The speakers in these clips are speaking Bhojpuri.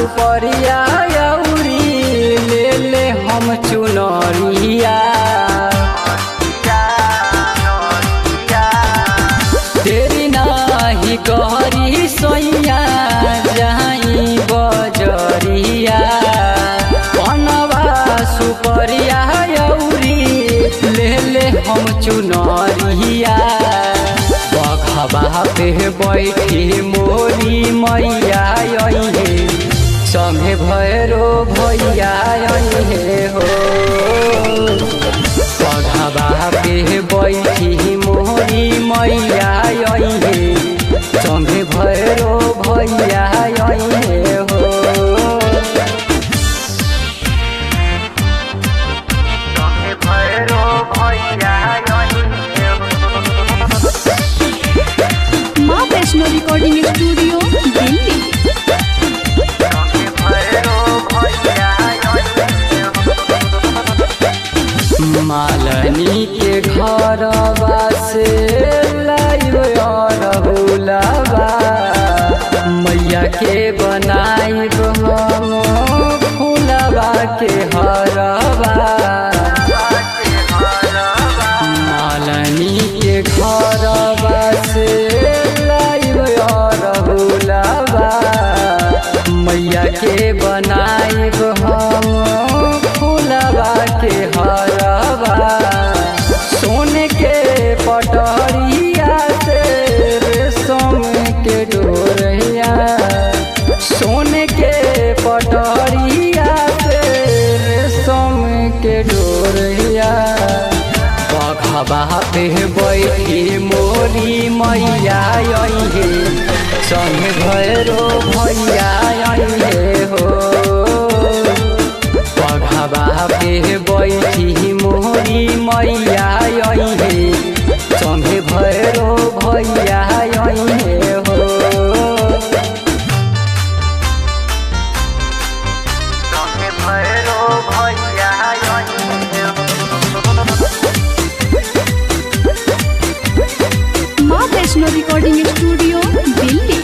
सुपरिया अउरी ले ले हम चुनरिया। तेरी नाही करी सोइया जाई बजरिया। पनवा सुपरिया अउरी ले ले हम चुनरिया। बघबा पे बैठी मोरी मैया अइहे संगे भैरो भैया अइहे हो। बघबा पे बैठी मोरी मैया अइहे संगे भैरो भैया अइहे हो। माँ वैष्णो रिकॉर्डिंग स्टूडियो दिल्ली। मालनी के घरवा से लाइब अरहुलवा। मैया के बनाइब हम फूलवा के हरवा। मालनी के घरवा से लाइब अरहुलवा। मैया के बनाइब हम फूलवा के हरवा। सोने के पटरिया से रेशम के डोरिया। सोने के पटरिया से रेशम के डोरिया। बघबा पे बैठी मोरी मैया अइहे संगे भैरो भैया अइहे हो। बघबा पे बैठी मोरी मैया अइहे संगे भैरो भैया अइहे हो। माँ वैष्णो रिकॉर्डिंग स्टूडियो दिल्ली।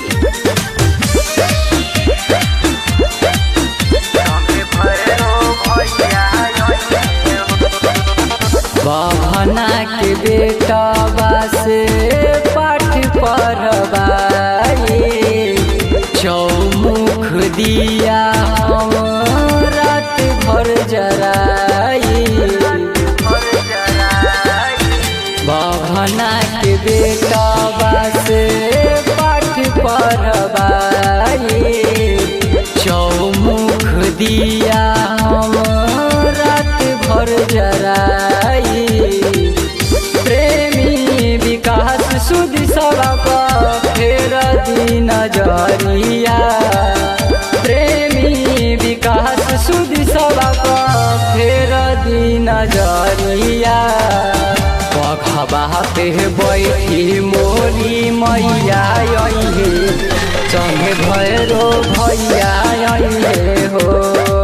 बहना के बेटा से पाठ पढ़वाई। चौमुख दिया हम रात भर जराई। बहना के बेटा से पाठ पढ़वाई। चौमुख दिया हम रात भर जराई। प्रेमी विकास सुध सबक फेर दी नजरिया। प्रेमी विकास सुध सबक फेर दी नजरिया। बघबा पे बैठी मोरी मैया अइहे संगे भैरो भैया अइहे हो।